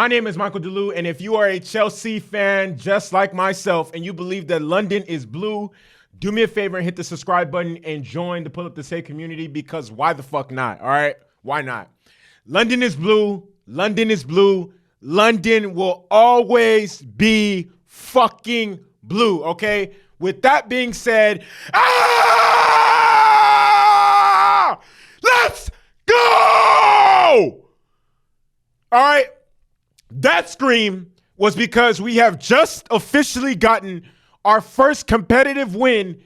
My name is Michael DeLu, and if you are a Chelsea fan just like myself and you believe that London is blue, do me a favor and hit the subscribe button and join the Pull Up the Say community, because why the fuck not, all right? Why not? London is blue. London is blue. London will always be fucking blue, okay? With that being said, let's go! All right? That scream was because we have just officially gotten our first competitive win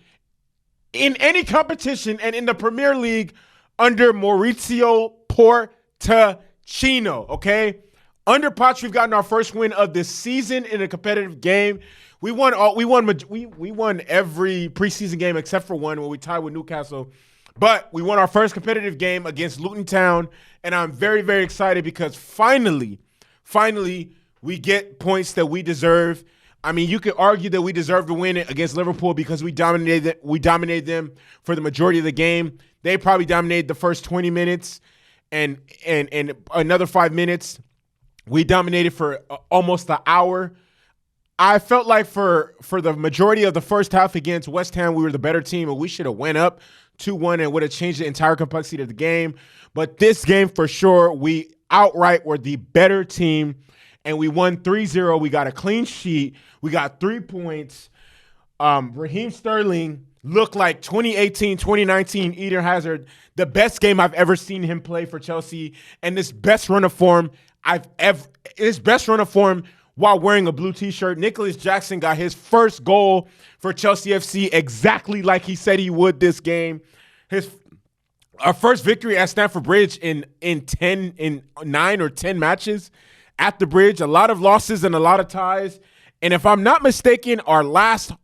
in any competition and in the Premier League under Mauricio Pochettino, okay? Under Poch, we've gotten our first win of the season in a competitive game. We won every preseason game except for one where we tied with Newcastle. But we won our first competitive game against Luton Town, and I'm very, very excited because finally, we get points that we deserve. I mean, you could argue that we deserve to win it against Liverpool because we dominated them for the majority of the game. They probably dominated the first 20 minutes and another 5 minutes. We dominated for almost an hour. I felt like for the majority of the first half against West Ham, we were the better team, and we should have went up 2-1 and would have changed the entire complexity of the game. But this game, for sure, we outright were the better team, and we won 3-0. We got a clean sheet. We got 3 points. Raheem Sterling looked like 2018, 2019 Eden Hazard, the best game I've ever seen him play for Chelsea, and this best run of form while wearing a blue t-shirt. Nicholas Jackson got his first goal for Chelsea FC exactly like he said he would this game. Our first victory at Stamford Bridge in 9 or 10 matches at the Bridge. A lot of losses and a lot of ties. And if I'm not mistaken, our last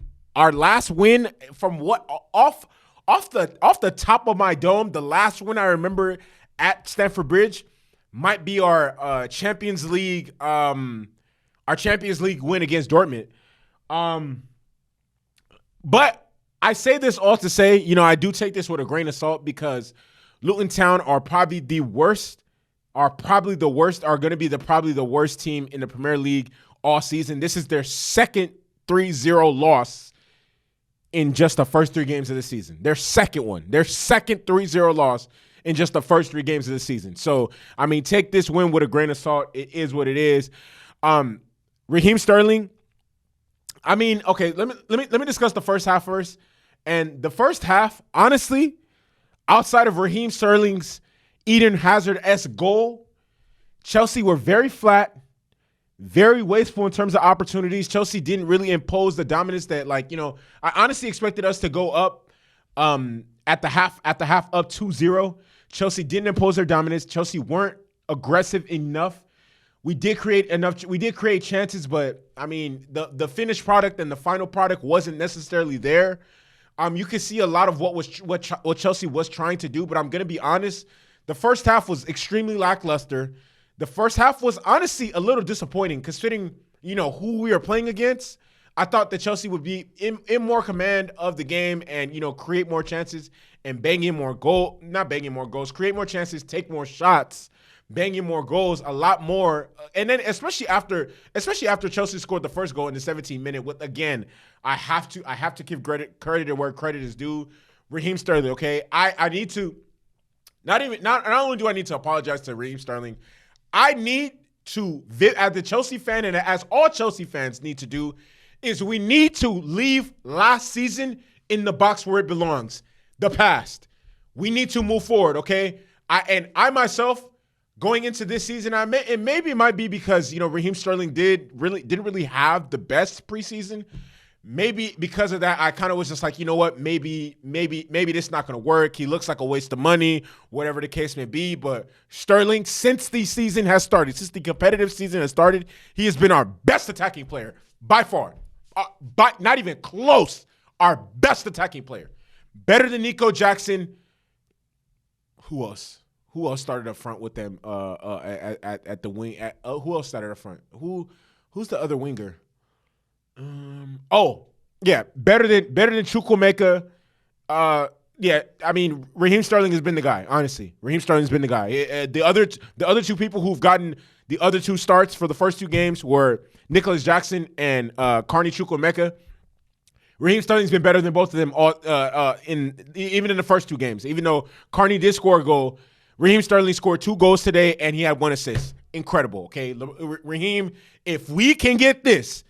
win from off the top of my dome, the last one I remember at Stamford Bridge might be our Champions League win against Dortmund. But I say this all to say, I do take this with a grain of salt because Luton Town are probably the worst team in the Premier League all season. This is their second 3-0 loss in just the first 3 games of the season. Their second 3-0 loss in just the first 3 games of the season. So, I mean, take this win with a grain of salt. It is what it is. Raheem Sterling, I mean, okay, let me discuss the first half first. And the first half, honestly, outside of Raheem Sterling's Eden Hazard-esque goal, Chelsea were very flat, very wasteful in terms of opportunities. Chelsea didn't really impose the dominance that, I honestly expected us to go up at the half up 2-0. Chelsea didn't impose their dominance. Chelsea weren't aggressive enough. We did create chances, but I mean, the finished product and the final product wasn't necessarily there. You can see a lot of what Chelsea was trying to do, but I'm going to be honest. The first half was extremely lackluster. The first half was honestly a little disappointing considering, who we are playing against. I thought that Chelsea would be in more command of the game and, create more chances and create more chances, take more shots, banging more goals, a lot more. And then especially after Chelsea scored the first goal in the 17th minute with, again, I have to give credit where credit is due. Raheem Sterling, okay? I need to not only do I need to apologize to Raheem Sterling, I need to, as the Chelsea fan and as all Chelsea fans need to do, is we need to leave last season in the box where it belongs, the past. We need to move forward, okay? I myself, going into this season, maybe it might be because, Raheem Sterling didn't really have the best preseason. Maybe because of that, I kind of was just like, you know what, maybe this is not going to work. He looks like a waste of money, whatever the case may be. But Sterling, since the competitive season has started, he has been our best attacking player by far. Not even close, our best attacking player. Better than Nico Jackson. Who else? Who else started up front with them at the wing? Who else started up front? Who's the other winger? Better than Chukwuemeka. I mean, Raheem Sterling has been the guy. Honestly, Raheem Sterling has been the guy. The other two people who've gotten The other two starts for the first two games were Nicholas Jackson and Carney Chukwuemeka. Raheem Sterling's been better than both of them even in the first two games. Even though Carney did score a goal, Raheem Sterling scored 2 goals today, and he had 1 assist. Incredible, okay? Raheem, if we can get this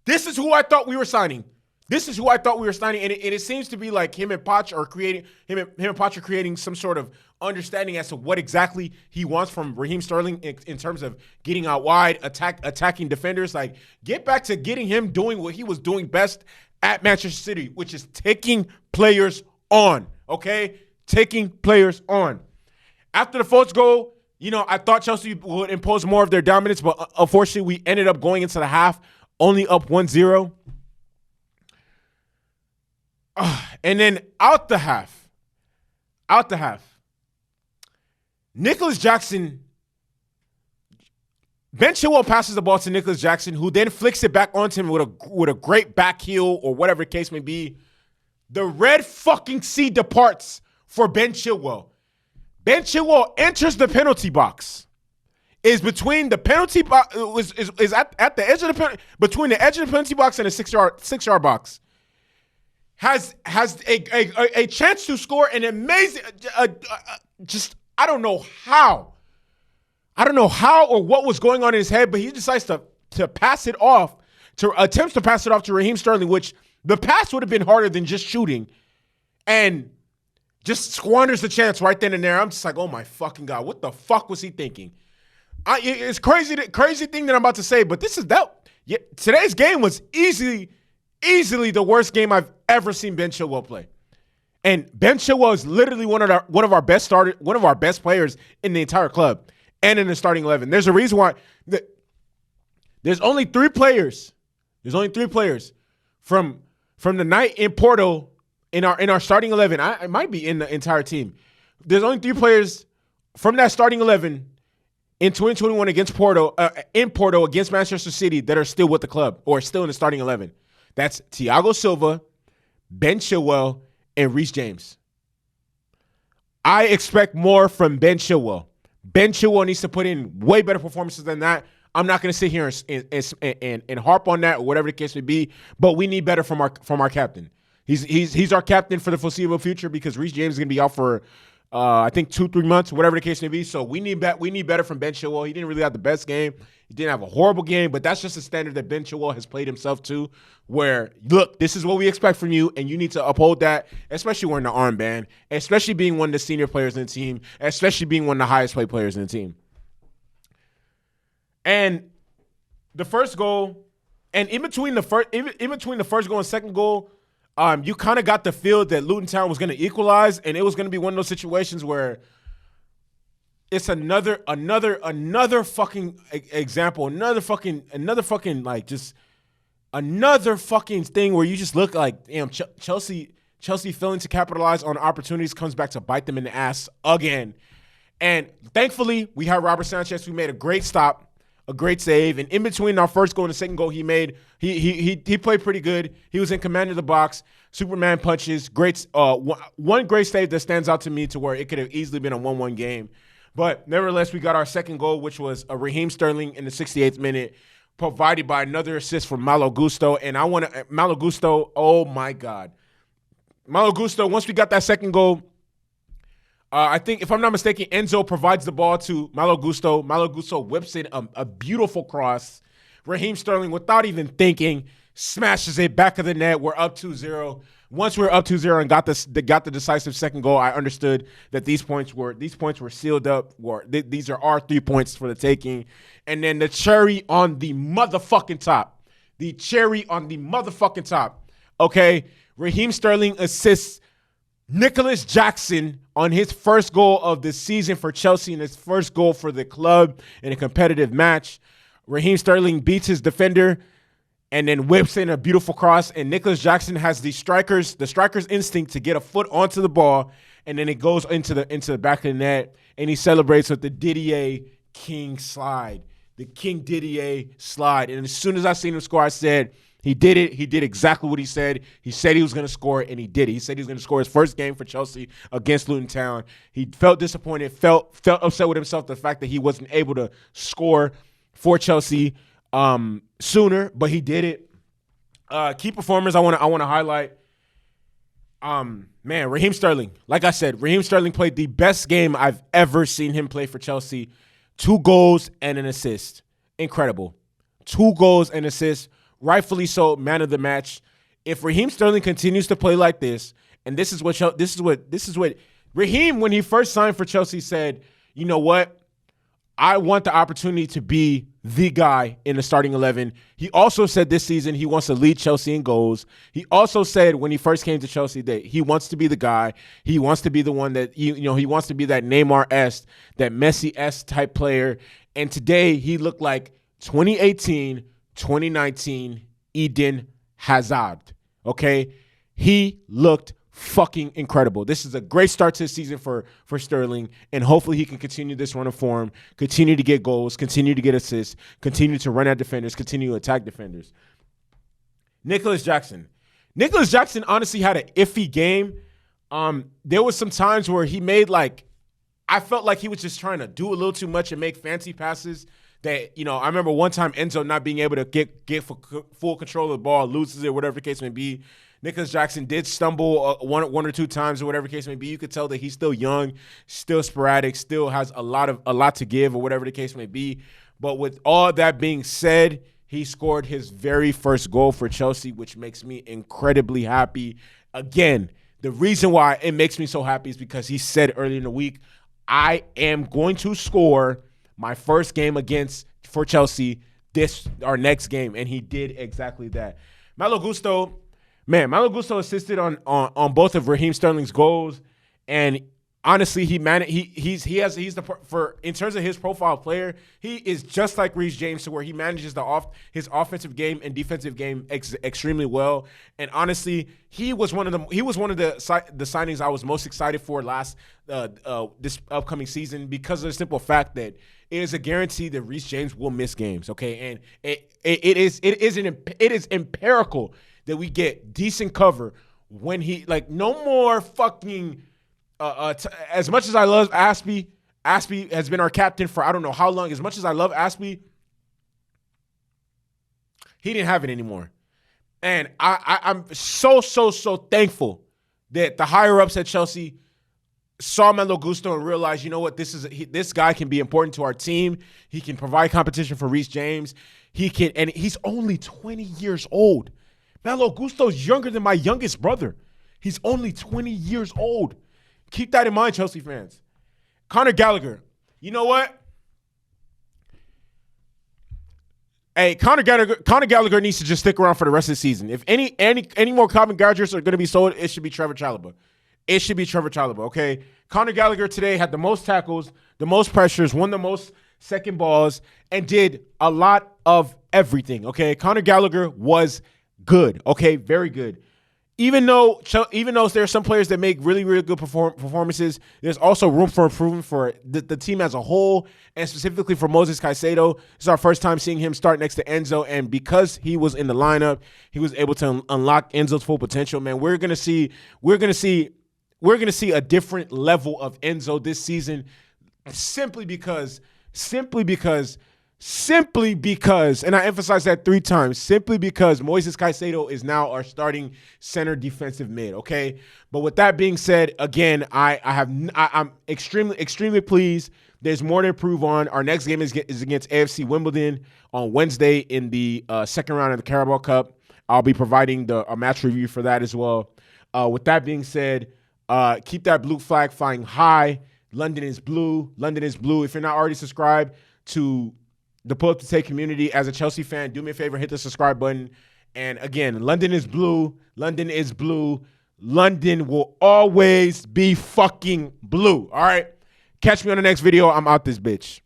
is who I thought we were signing. This is who I thought we were signing, and it seems to be like him and Poch are creating some sort of understanding as to what exactly he wants from Raheem Sterling in terms of getting out wide, attacking defenders. Like, get back to getting him doing what he was doing best at Manchester City, which is taking players on, okay? Taking players on. After the first goal, I thought Chelsea would impose more of their dominance, but unfortunately we ended up going into the half only up 1-0. And then out the half, Nicholas Jackson, Ben Chilwell passes the ball to Nicholas Jackson, who then flicks it back onto him with a great back heel or whatever the case may be. The red fucking sea departs for Ben Chilwell. Ben Chilwell enters the penalty box. Is between the penalty box is at the edge of the between the edge of the penalty box and the 6-yard box. Has a chance to score an amazing I don't know how or what was going on in his head, but he decides to pass it off, attempts to pass it off to Raheem Sterling, which the pass would have been harder than just shooting, and just squanders the chance right then and there. I'm just like, oh my fucking God, what the fuck was he thinking? It's crazy thing that I'm about to say, but today's game was easily the worst game I've ever seen Ben Chilwell play. And Ben Chilwell is literally one of our best players in the entire club and in the starting 11. There's a reason why there's only 3 players. There's only 3 players from the night in Porto in our starting 11. I might be in the entire team. There's only 3 players from that starting 11 in 2021 against Porto against Manchester City that are still with the club or still in the starting 11. That's Thiago Silva, Ben Chilwell, and Reece James. I expect more from Ben Chilwell. Ben Chilwell needs to put in way better performances than that. I'm not going to sit here and harp on that or whatever the case may be, but we need better from our captain. He's our captain for the foreseeable future because Reece James is going to be out for I think 2-3 months, whatever the case may be. So we need better from Ben Chilwell. He didn't really have the best game. He didn't have a horrible game, but that's just a standard that Ben Chilwell has played himself to, where, look, this is what we expect from you, and you need to uphold that, especially wearing the armband, especially being one of the senior players in the team, especially being one of the highest paid players in the team. And the first goal, and in between the first goal and second goal, you kind of got the feel that Luton Town was going to equalize, and it was going to be one of those situations where it's another fucking example, another fucking thing where you just look like, damn, Chelsea failing to capitalize on opportunities comes back to bite them in the ass again. And thankfully, we had Robert Sanchez, who made a great stop, a great save, and in between our first goal and the second goal he made, he played pretty good. He was in command of the box. Superman punches, great. One great save that stands out to me to where it could have easily been a 1-1 game. But nevertheless, we got our second goal, which was a Raheem Sterling in the 68th minute, provided by another assist from Malo Gusto. And Malo Gusto, oh my God. Malo Gusto, once we got that second goal, I think, if I'm not mistaken, Enzo provides the ball to Malo Gusto. Malo Gusto whips in a beautiful cross. Raheem Sterling, without even thinking, smashes it back of the net. We're up 2-0. Once we were up 2-0 and got the decisive second goal, I understood that these points were sealed up. These are our 3 points for the taking. And then the cherry on the motherfucking top. Okay, Raheem Sterling assists Nicholas Jackson on his first goal of the season for Chelsea and his first goal for the club in a competitive match. Raheem Sterling beats his defender and then whips in a beautiful cross, and Nicholas Jackson has the striker's instinct to get a foot onto the ball, and then it goes into the back of the net, and he celebrates with the Didier King slide. The King Didier slide. And as soon as I seen him score, I said, He did it. He did exactly what he said. He said he was going to score, and he did it. He said he was going to score his first game for Chelsea against Luton Town. He felt disappointed, felt upset with himself, the fact that he wasn't able to score for Chelsea sooner, but he did it. Key performers I want to highlight. Raheem Sterling. Like I said, Raheem Sterling played the best game I've ever seen him play for Chelsea. 2 goals and an assist. Incredible. 2 goals and assists. Rightfully so, man of the match. If Raheem Sterling continues to play like this, and this is what Raheem, when he first signed for Chelsea, said, you know what? I want the opportunity to be the guy in the starting 11. He also said this season he wants to lead Chelsea in goals. He also said when he first came to Chelsea that he wants to be the guy. He wants to be the one that, he wants to be that Neymar-esque, that Messi-esque type player. And today he looked like 2018, 2019 Eden Hazard. Okay? He looked fucking incredible. This is a great start to the season for Sterling, and hopefully he can continue this run of form, continue to get goals, continue to get assists, continue to run at defenders, continue to attack defenders. Nicholas Jackson. Nicholas Jackson honestly had an iffy game. There was some times where he made I felt like he was just trying to do a little too much and make fancy passes that, I remember one time Enzo not being able to get full control of the ball, loses it, whatever the case may be. Nicholas Jackson did stumble one or 2 times or whatever the case may be. You could tell that he's still young, still sporadic, still has a lot to give or whatever the case may be. But with all that being said, he scored his very first goal for Chelsea, which makes me incredibly happy. Again, the reason why it makes me so happy is because he said earlier in the week, I am going to score my first game for Chelsea our next game, and he did exactly that. Malo Gusto assisted on both of Raheem Sterling's goals, and honestly, in terms of his profile player, he is just like Reece James, to where he manages his offensive game and defensive game extremely well. And honestly, he was one of the signings I was most excited for this upcoming season, because of the simple fact that it is a guarantee that Reece James will miss games. Okay, and it is empirical that we get decent cover when he, no more fucking as much as I love Aspie has been our captain for I don't know how long. As much as I love Aspie, he didn't have it anymore. And I'm so thankful that the higher ups at Chelsea saw Malo Gusto and realized, you know what, this guy can be important to our team. He can provide competition for Reece James. And he's only 20 years old. Malo Gusto's younger than my youngest brother. He's only 20 years old. Keep that in mind, Chelsea fans. Conor Gallagher. You know what? Hey, Conor Gallagher needs to just stick around for the rest of the season. If any more Conor Gallaghers are going to be sold, it should be Trevor Chalobah. It should be Trevor Chalobah, okay? Conor Gallagher today had the most tackles, the most pressures, won the most second balls, and did a lot of everything, okay? Conor Gallagher was good, okay? Very good. Even though there are some players that make really, really good performances, there's also room for improvement for the team as a whole, and specifically for Moses Caicedo. This is our first time seeing him start next to Enzo, and because he was in the lineup, he was able to unlock Enzo's full potential. Man, we're gonna see a different level of Enzo this season, simply because, and I emphasize that 3 times, simply because Moises Caicedo is now our starting center defensive mid, okay? But with that being said, again, I'm extremely pleased. There's more to improve on. Our next game is against AFC Wimbledon on Wednesday in the second round of the Carabao Cup. I'll be providing a match review for that as well. With that being said, keep that blue flag flying high. London is blue. London is blue. If you're not already subscribed to the Pull Up to Take community as a Chelsea fan, do me a favor, hit the subscribe button. And again, London is blue. London is blue. London will always be fucking blue. All right? Catch me on the next video. I'm out this bitch.